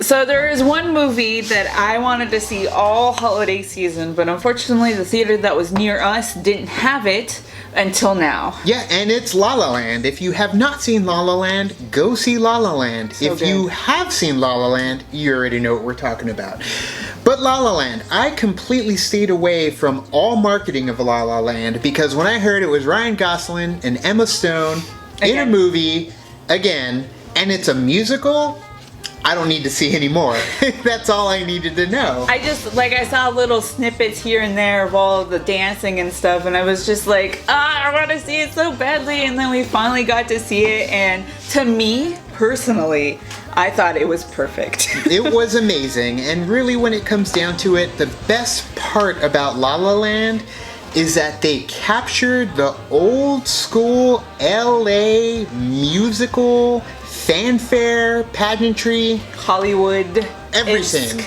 So there is one movie that I wanted to see all holiday season, but unfortunately the theater that was near us didn't have it until now. Yeah, and it's La La Land. If you have not seen La La Land, go see La La Land. So if good. you have seen La La Land, you already know what we're talking about. But La La Land, I completely stayed away from all marketing of La La Land because when I heard it was Ryan Gosling and Emma Stone in a movie, again, and it's a musical, I don't need to see any more. That's all I needed to know. I saw little snippets here and there of all of the dancing and stuff, and I was just like, I want to see it so badly, and then we finally got to see it, and to me, personally, I thought it was perfect. It was amazing, and really when it comes down to it, the best part about La La Land is that they captured the old school LA musical fanfare, pageantry, Hollywood, everything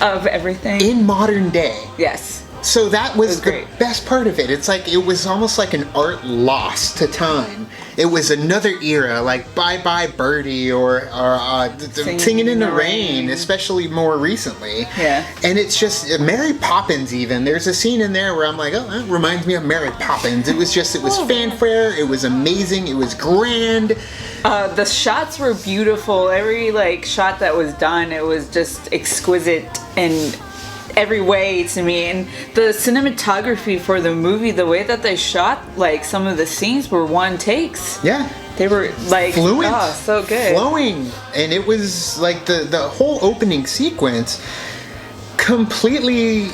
of everything in modern day. Yes. So that was the great. best part of it. It's like it was almost like an art lost to time. It was another era, like Bye Bye Birdie or Singing in the Rain, especially more recently. Yeah. And it's just Mary Poppins even. There's a scene in there where I'm like, oh, that reminds me of Mary Poppins. It was fanfare. It was amazing. It was grand. The shots were beautiful. Every shot that was done, it was just exquisite in every way to me. And the cinematography for the movie, the way that they shot some of the scenes were one takes. Yeah. They were fluent. Oh, so good. Flowing. And it was like the whole opening sequence completely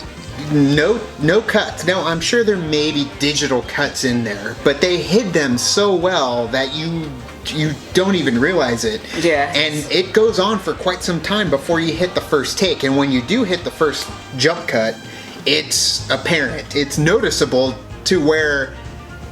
no cuts. Now I'm sure there may be digital cuts in there, but they hid them so well that you don't even realize it. Yeah. And it goes on for quite some time before you hit the first take. And when you do hit the first jump cut, it's apparent. It's noticeable to where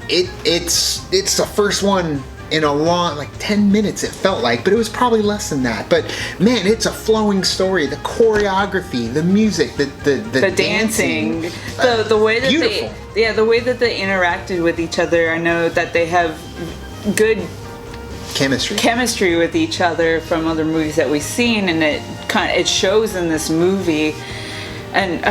it's the first one in a long, 10 minutes it felt like, but it was probably less than that. But man, it's a flowing story. The choreography, the music, the dancing, the way that beautiful. the way that they interacted with each other. I know that they have good chemistry with each other from other movies that we've seen, and it shows in this movie. And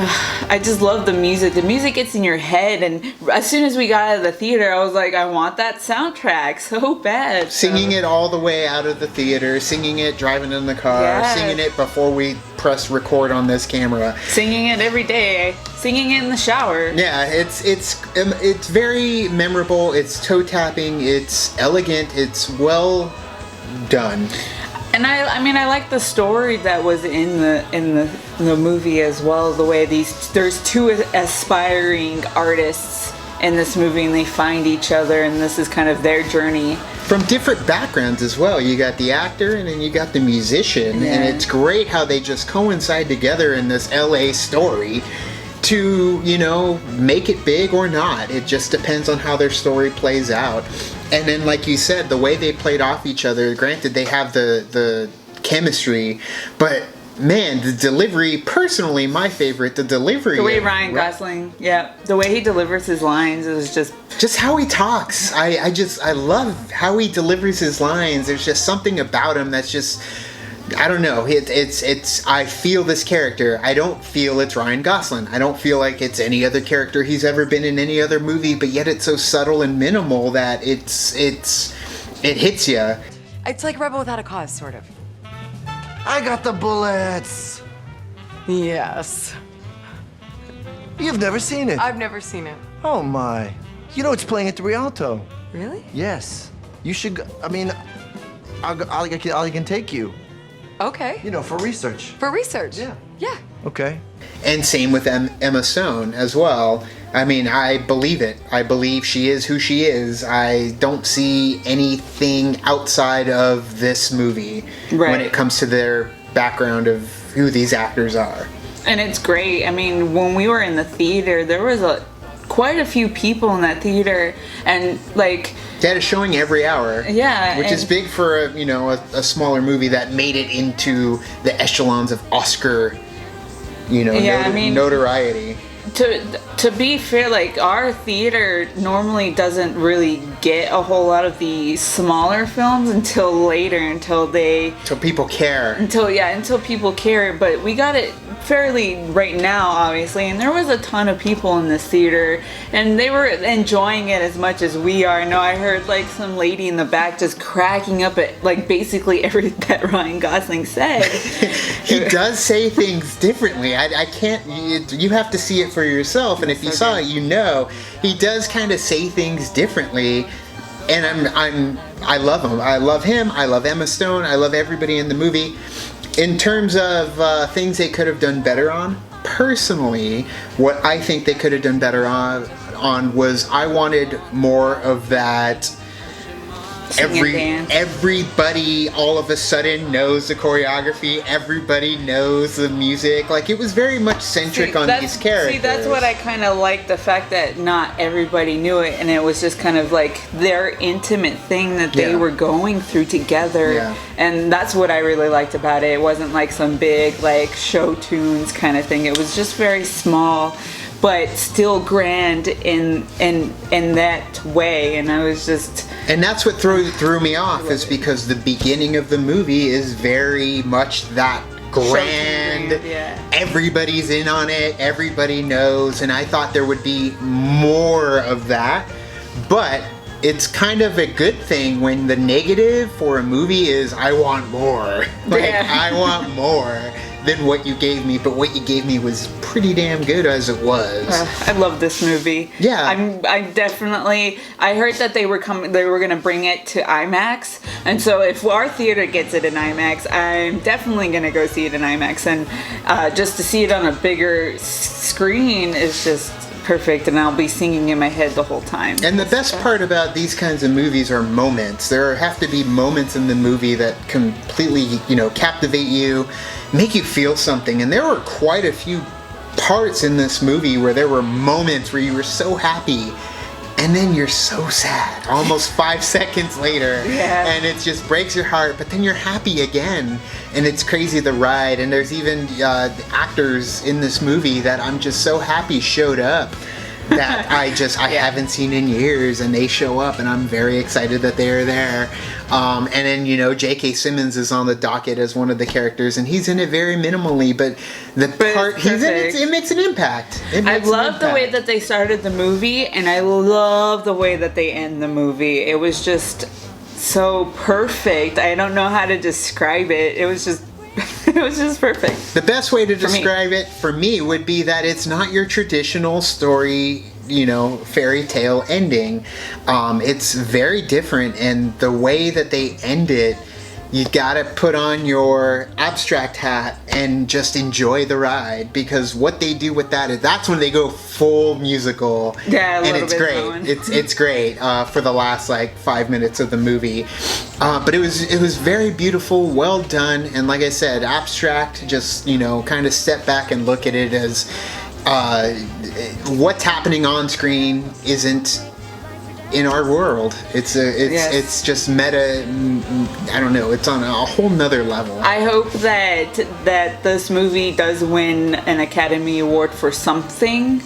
I just love the music. The music gets in your head, and as soon as we got out of the theater, I was like, I want that soundtrack so bad. Singing it all the way out of the theater, singing it driving in the car, Yes. singing it before we press record on this camera. Singing it every day, singing it in the shower. Yeah, it's very memorable. It's toe tapping. It's elegant. It's well done. And I like the story that was in the movie as well. The way there's two aspiring artists in this movie, and they find each other, and this is kind of their journey. From different backgrounds as well. You got the actor and then you got the musician, Yeah. and it's great how they just coincide together in this LA story to, make it big or not. It just depends on how their story plays out. And then, like you said, the way they played off each other, granted they have the chemistry, but man, the delivery, personally my favorite, the delivery. The way Ryan Gosling, the way he delivers his lines is just how he talks. I love how he delivers his lines. There's just something about him that's just, I don't know. It's I feel this character. I don't feel it's Ryan Gosling. I don't feel like it's any other character he's ever been in any other movie, but yet it's so subtle and minimal that it hits you. It's like Rebel Without a Cause, sort of. I got the bullets. Yes. You've never seen it. I've never seen it. Oh my. You know it's playing at the Rialto. Really? Yes. You should go. I mean, I can take you. Okay. For research. For research? Yeah. Yeah. Okay. And same with Emma Stone as well. I mean, I believe it. I believe she is who she is. I don't see anything outside of this movie when it comes to their background of who these actors are. and it's great. I mean, when we were in the theater, there was quite a few people in that theater, and like they had a showing every hour. Yeah, which is big for a smaller movie that made it into the echelons of Oscar, notoriety. To be fair, like our theater normally doesn't really get a whole lot of the smaller films until later, until people care. Until people care. But we got it fairly right now, obviously, and there was a ton of people in this theater, and they were enjoying it as much as we are. No, I heard like some lady in the back just cracking up at like basically everything that Ryan Gosling said. He does say things differently. I can't. You have to see it for yourself, and if you saw it, he does kind of say things differently. And I love him. I love him. I love Emma Stone. I love everybody in the movie. In terms of things they could have done better on, personally, what I think they could have done better on was I wanted more of that. Everybody all of a sudden knows the choreography. Everybody knows the music. Like, it was very much centric on these characters. See, that's what I kind of like, the fact that not everybody knew it, and it was just kind of like their intimate thing that they were going through together. Yeah. And that's what I really liked about it. It wasn't like some big like show tunes kind of thing. It was just very small, but still grand in that way. And I was just... And that's what threw me off, is because the beginning of the movie is very much that grand. Everybody's in on it. Everybody knows. And I thought there would be more of that. But it's kind of a good thing when the negative for a movie is, I want more. I want more than what you gave me, but what you gave me was pretty damn good as it was. I love this movie. Yeah. I heard that they were going to bring it to IMAX, and so if our theater gets it in IMAX, I'm definitely going to go see it in IMAX, and just to see it on a bigger screen is just perfect, and I'll be singing in my head the whole time. And the best part about these kinds of movies are moments. There have to be moments in the movie that completely, captivate you, make you feel something. And there were quite a few parts in this movie where there were moments where you were so happy, and then you're so sad almost 5 seconds later. And it just breaks your heart, but then you're happy again, and it's crazy, the ride. And there's even actors in this movie that I'm just so happy showed up that I haven't seen in years, and they show up, and I'm very excited that they're there. And then, J.K. Simmons is on the docket as one of the characters, and he's in it very minimally, but the part he's in it makes an impact. I love the way that they started the movie, and I love the way that they end the movie. It was just so perfect. I don't know how to describe it. It was just perfect. The best way to describe it for me would be that it's not your traditional story, fairy tale ending. It's very different, and the way that they end it, you gotta put on your abstract hat and just enjoy the ride, because what they do with that is that's when they go full musical. Yeah, and it's great. It's great for the last 5 minutes of the movie. But it was very beautiful, well done, and like I said, abstract. Just kind of step back and look at it as what's happening on screen isn't in our world. It's just meta. I don't know. It's on a whole nother level. I hope that this movie does win an Academy Award for something.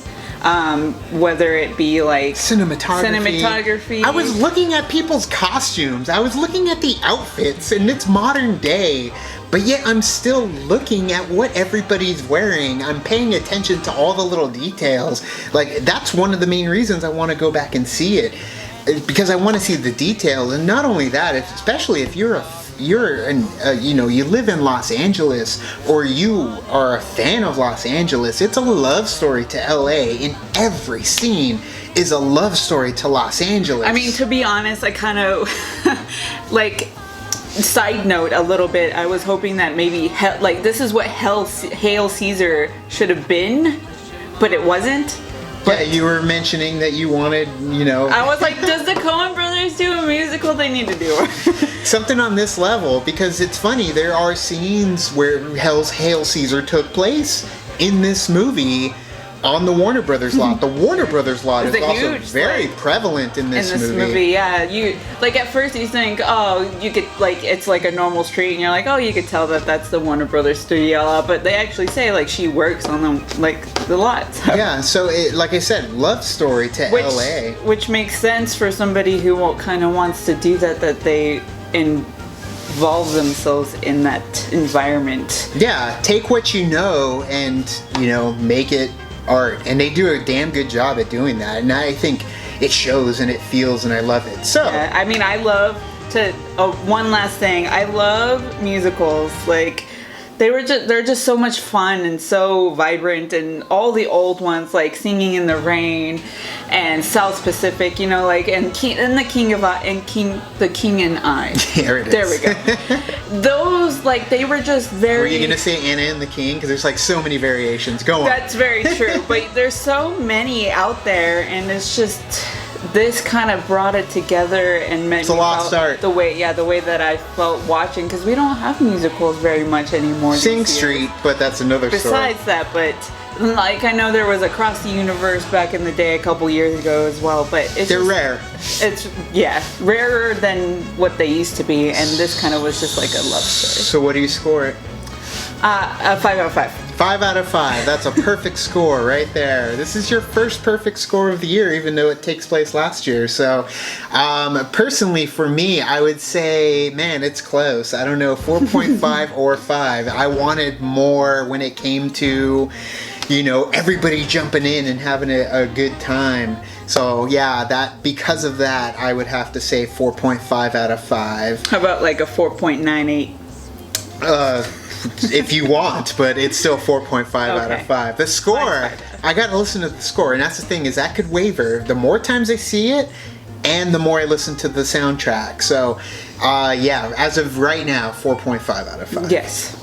Whether it be like cinematography. I was looking at people's costumes. I was looking at the outfits, and it's modern day. But yet I'm still looking at what everybody's wearing. I'm paying attention to all the little details. That's one of the main reasons I want to go back and see it, because I want to see the details. And not only that, especially if you live in Los Angeles, or you are a fan of Los Angeles, it's a love story to LA. In every scene is a love story to Los Angeles. I mean, to be honest, I kind of side note a little bit, I was hoping that maybe this is what Hail Caesar should have been, but it wasn't. But you were mentioning that you wanted, I was like, does the Coen Brothers do a musical? They need to do something on this level, because it's funny, there are scenes where Hail Caesar took place in this movie, on the Warner Brothers lot. The Warner Brothers lot is It's a also huge, very like, prevalent in this movie. Yeah, you like at first you think, oh, you could like it's like a normal street, and you're like, oh, you could tell that that's the Warner Brothers studio lot, but they actually say like she works on the lot. So. Yeah, so it, like I said, love story to LA, which makes sense for somebody who kind of wants to do that they involve themselves in that environment. Yeah, take what you know and make it art, and they do a damn good job at doing that, and I think it shows and it feels, and I love it. So yeah, I mean, I love to one last thing, I love musicals. Like they're just so much fun and so vibrant, and all the old ones like Singing in the Rain and South Pacific, and the King and I. There it is. There we go. Those they were just very. Were you gonna say Anna and the King? Because there's like so many variations. Go on. That's very true, but there's so many out there, and it's just. This kind of brought it together and made it's a lost start. The way that I felt watching, because we don't have musicals very much anymore. Sing Street, but that's another story. Besides that, but I know there was Across the Universe back in the day a couple years ago as well, but they're rare. It's rarer than what they used to be, and this kind of was just like a love story. So what do you score it? A 5 out of 5. 5 out of 5. That's a perfect score right there. This is your first perfect score of the year, even though it takes place last year. So, personally, for me, I would say, man, it's close. I don't know, 4.5 or 5. I wanted more when it came to, everybody jumping in and having a good time. So yeah, because of that, I would have to say 4.5 out of 5. How about like a 4.98? If you want, but it's still 4.5 out of 5. The score, I gotta listen to the score, and that's the thing, is that could waver the more times I see it and the more I listen to the soundtrack. So as of right now, 4.5 out of 5. Yes.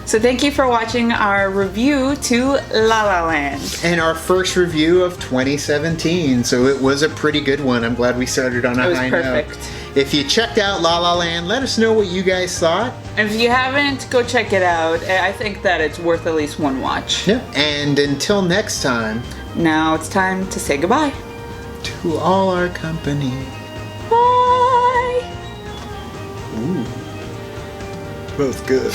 So thank you for watching our review to La La Land. And our first review of 2017. So it was a pretty good one. I'm glad we started on a high note. It was perfect. If you checked out La La Land, let us know what you guys thought. And if you haven't, go check it out. I think that it's worth at least one watch. Yeah. And until next time. Now it's time to say goodbye. To all our company. Bye. Ooh. Both good.